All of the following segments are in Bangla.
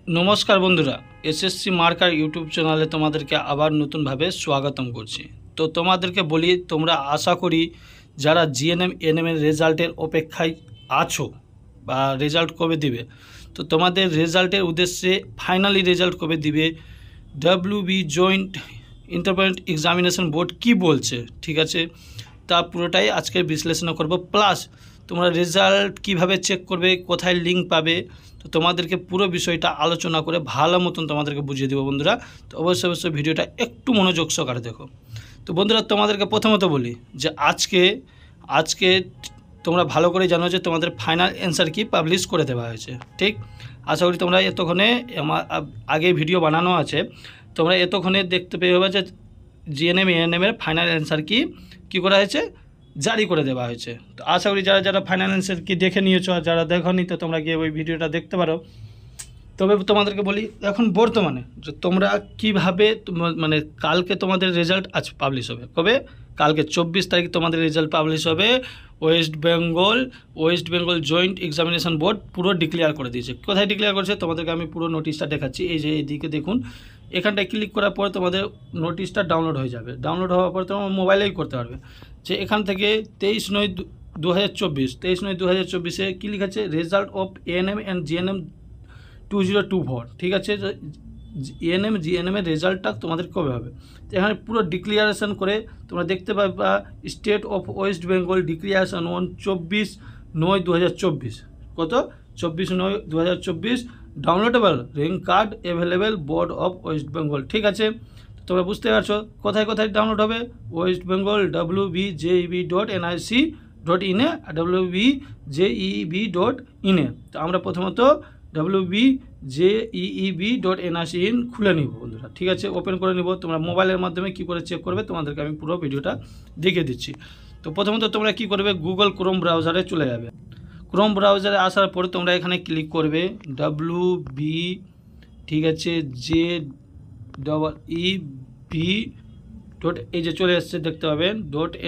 नमस्कार बंधुरा एसएससी मार्कार यूट्यूब चैनले तुम्हादेरके आबार नतून भावे स्वागतम करछि। तो तुम्हादेरके बोली तोमरा आशा करी जारा जीएनएम एनएम एर रेजाल्टेर अपेक्षाय आछो बा रेजाल्ट कबे दिबे, तो तुम्हादेर रेजाल्टेर उद्देश्ये फाइनाली रेजाल्ट कबे दिबे, WB joint intermediate examination board की बोलছে, ठीक আছে, তা পুরোটাই আজকে বিশ্লেষণ করব। প্লাস তোমরা রেজাল্ট কিভাবে চেক করবে, কোথায় লিঙ্ক পাবে, তো তোমাদেরকে পুরো বিষয়টা আলোচনা করে ভালো মতন তোমাদেরকে বুঝিয়ে দেব বন্ধুরা। তো অবশ্যই অবশ্যই ভিডিওটা একটু মনোযোগ সহকারে দেখো। তো বন্ধুরা তোমাদেরকে প্রথমত বলি যে আজকে তোমরা ভালো করে জানো যে তোমাদের ফাইনাল অ্যান্সার কি পাবলিশ করে দেওয়া হয়েছে, ঠিক। আশা করি তোমরা এতক্ষণে আমার আগে ভিডিও বানানো আছে, তোমরা এতক্ষণে দেখতে পেয়ে হবে যে জিএনএম এএনএম এর ফাইনাল অ্যান্সার কি করা হয়েছে, জারি করে দেওয়া হয়েছে। তো আশা করি যারা যারা ফাইনাল অ্যান্সার কি দেখে নিয়েছো, আর যারা দেখোনি তো তোমরা গিয়ে ওই ভিডিওটা দেখতে পারো। তবে তোমাদেরকে বলি এখন বর্তমানে যে তোমরা কিভাবে মানে কালকে তোমাদের রেজাল্ট আজ পাবলিশ হবে, কবে, কালকে 24 তারিখ তোমাদের রেজাল্ট পাবলিশ হবে। West Bengal joint examination board পুরো ডিক্লেয়ার করে দিয়েছে। কোথায় ডিক্লেয়ার করেছে তোমাদেরকে আমি পুরো নোটিশটা দেখাচ্ছি। এই যে এইদিকে দেখুন, এখানটায় ক্লিক করার পর তোমাদের নোটিশটা ডাউনলোড হয়ে যাবে। ডাউনলোড হওয়ার পর তোমরা মোবাইলেই করতে পারবে। যে এখান থেকে 23/9/2024 কী লিখেছে, result of ANM and GNM 2024, ঠিক আছে। এএনএম জিএনএম এর রেজাল্টটা তোমাদের কবে হবে, এখানে পুরো ডিক্লিয়ারেশন করে তোমরা দেখতে পাবা। State of West Bengal declaration on 24/9/2024, কত 24/9/2024, downloadable rank card available board of West Bengal, ঠিক আছে। তোমরা বুঝতে পারছো কোথায় কোথায় ডাউনলোড হবে, ওয়েস্ট বেঙ্গল wbjeb.nic.in এ, wbjeb.in এ। তো আমরা প্রথমত wbjeb.nic.in খুলে নিব বন্ধুরা, ঠিক আছে, ওপেন করে নিব। তোমরা মোবাইলের মাধ্যমে কি করে চেক করবে তোমাদেরকে আমি পুরো ভিডিওটা দেখিয়ে দিচ্ছি। তো প্রথমত তোমরা কি করবে, গুগল ক্রোম ব্রাউজারে চলে যাবে। ক্রোম ব্রাউজারে আসার পরে তোমরা এখানে ক্লিক করবে wb, ঠিক আছে, JEEB. এই যে চলে এসছে দেখতে পাবেন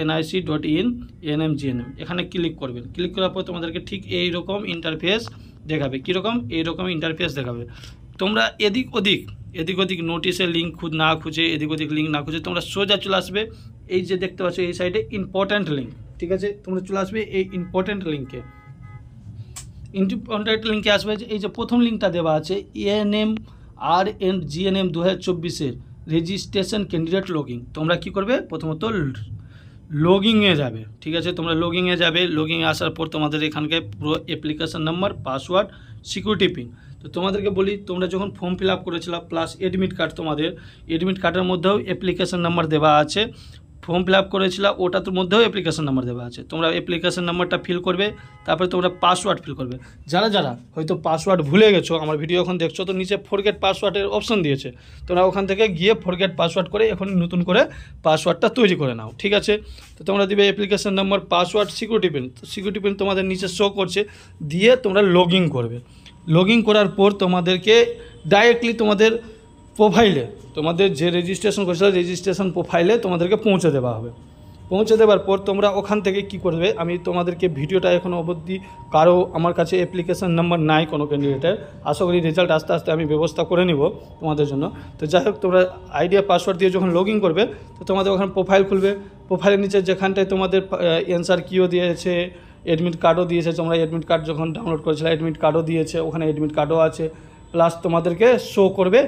.nic.in NMGNM, এখানে ক্লিক করবেন। ক্লিক করার পর তোমাদেরকে ঠিক এইরকম ইন্টারফেস দেখাবে। কীরকম, এইরকম ইন্টারফেস দেখাবে। তোমরা এদিক ওদিক নোটিশের লিঙ্ক না খুঁজে, এদিক ওদিক লিঙ্ক না খুঁজে তোমরা সোজা চলে আসবে। এই যে দেখতে পাচ্ছ এই সাইডে ইম্পর্ট্যান্ট লিঙ্ক, ঠিক আছে, তোমরা চলে আসবে এই ইম্পর্ট্যান্ট লিঙ্কে। ইম্পর্ট্যান্ট লিঙ্কে আসবে, এই যে প্রথম লিঙ্কটা দেওয়া আছে এএনএম আর and GNM 2024 registration candidate login. তোমরা কি করবে, প্রথমত লগিংয়ে যাবে, ঠিক আছে। তোমরা লগিংয়ে যাবে। লগিংয়ে আসার পর তোমাদের এখানকার পুরো application number, password, security pin. তো তোমাদেরকে বলি তোমরা যখন ফর্ম ফিল আপ করেছিলা প্লাস এডমিট কার্ড, তোমাদের এডমিট কার্ডের মধ্যেও অ্যাপ্লিকেশন নাম্বার দেওয়া আছে। ফর্ম ফিল আপ করেছিলা ওটার মধ্যেও অ্যাপ্লিকেশন নাম্বার দেওয়া আছে। তোমরা অ্যাপ্লিকেশন নাম্বারটা ফিল করবে, তারপরে তোমরা পাসওয়ার্ড ফিল করবে। যারা যারা হয়তো পাসওয়ার্ড ভুলে গেছো, আমার ভিডিও এখন দেখছো, তো নিচে ফরগেট পাসওয়ার্ডের অপশন দিয়েছে, তোমরা ওখান থেকে গিয়ে ফরগেট পাসওয়ার্ড করে এখন নতুন করে পাসওয়ার্ডটা তৈরি করে নাও, ঠিক আছে। তো তোমরা দিবে application number, password, security pin. তো সিকিউরিটি পিন তোমাদের নিচে শো করছে, দিয়ে তোমরা লগ ইন করবে। লগ ইন করার পর তোমাদেরকে ডাইরেক্টলি তোমাদের প্রোফাইলে, তোমাদের যে রেজিস্ট্রেশন করেছিল রেজিস্ট্রেশন প্রোফাইলে তোমাদেরকে পৌঁছে দেওয়া হবে। পৌঁছে দেওয়ার পর তোমরা ওখান থেকে কি করবে, আমি তোমাদেরকে ভিডিওটা এখন অবধি কারো আমার কাছে অ্যাপ্লিকেশন নাম্বার নাই কোনো ক্যান্ডিডেটের, আশা করি রেজাল্ট আস্তে আস্তে আমি ব্যবস্থা করে নিব তোমাদের জন্য। তো যাই হোক, তোমরা আইডিয়া পাসওয়ার্ড দিয়ে যখন লগ ইন করবে তো তোমাদের ওখানে প্রোফাইল খুলবে। প্রোফাইলের নিচে যেখানটায় তোমাদের অ্যান্সার কিও দিয়েছে, অ্যাডমিট কার্ডও দিয়েছে, তোমরা অ্যাডমিট কার্ড যখন ডাউনলোড করেছিলে অ্যাডমিট কার্ডও দিয়েছে, ওখানে অ্যাডমিট কার্ডও আছে। প্লাস তোমাদেরকে শো করবে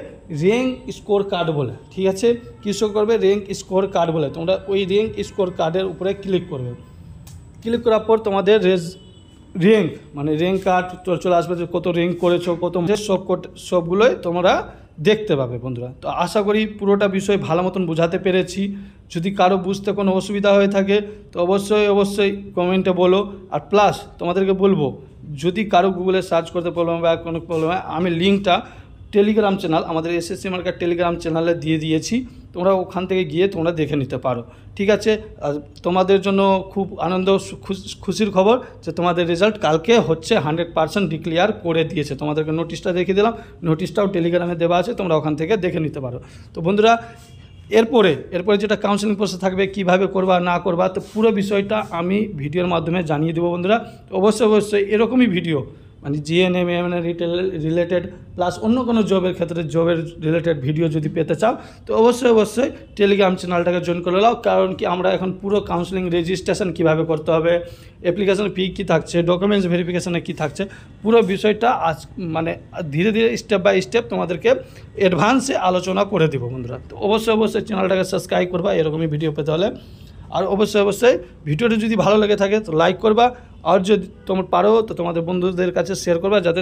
র্যাঙ্ক স্কোর কার্ড বলে, ঠিক আছে। কী শো করবে, র্যাঙ্ক স্কোর কার্ড বলে। তোমরা ওই র্যাঙ্ক স্কোর কার্ডের উপরে ক্লিক করবে। ক্লিক করার পর তোমাদের র্যাঙ্ক মানে র্যাঙ্ক কার্ড চলে আসবে, যে কত র্যাঙ্ক করেছো, কত সবগুলোই তোমরা দেখতে পাবে বন্ধুরা। তো আশা করি পুরোটা বিষয় ভালো মতন বোঝাতে পেরেছি। যদি কারো বুঝতে কোনো অসুবিধা হয়ে থাকে তো অবশ্যই কমেন্টে বলো। আর প্লাস তোমাদেরকে বলবো, যদি কারো গুগলে সার্চ করতে প্রবলেম বা কোনো প্রবলেম হয়, আমি লিঙ্কটা টেলিগ্রাম চ্যানেল, আমাদের এসএসসি মার্কার টেলিগ্রাম চ্যানেলে দিয়ে দিয়েছি, তোমরা ওখান থেকে গিয়ে তোমরা দেখে নিতে পারো, ঠিক আছে। আর তোমাদের জন্য খুব আনন্দ খুশির খবর যে তোমাদের রেজাল্ট কালকে হচ্ছে 100% ডিক্লেয়ার করে দিয়েছে। তোমাদেরকে নোটিশটা দেখিয়ে দিলাম, নোটিশটাও টেলিগ্রামে দেওয়া আছে, তোমরা ওখান থেকে দেখে নিতে পারো। তো বন্ধুরা এরপরে যেটা কাউন্সেলিং প্রসেস থাকবে, কিভাবে করবা না করবা, তো পুরো বিষয়টা আমি ভিডিওর মাধ্যমে জানিয়ে দেবো বন্ধুরা। অবশ্যই এরকমই ভিডিও মানে জিএনএম রিলেটেড প্লাস অন্য কোনো জবের ক্ষেত্রে জবের রিলেটেড ভিডিও যদি পেতে চাও তো অবশ্যই টেলিগ্রাম চ্যানেলটাকে জয়েন করে নাও। কারণ কি আমরা এখন পুরো কাউন্সেলিং রেজিস্ট্রেশন কীভাবে করতে হবে, অ্যাপ্লিকেশন ফি কী থাকছে, ডকুমেন্টস ভেরিফিকেশানে কী থাকছে, পুরো বিষয়টা আজ মানে ধীরে ধীরে স্টেপ বাই স্টেপ তোমাদেরকে অ্যাডভান্সে আলোচনা করে দেবো বন্ধুরা। তো অবশ্যই চ্যানেলটাকে সাবস্ক্রাইব করবা এরকমই ভিডিও পেতে হলে। আর অবশ্যই ভিডিওটি যদি ভালো লেগে থাকে তো লাইক করবা, আর যদি তোমরা পারো তো তোমাদের বন্ধুদের কাছে শেয়ার করবা যাতে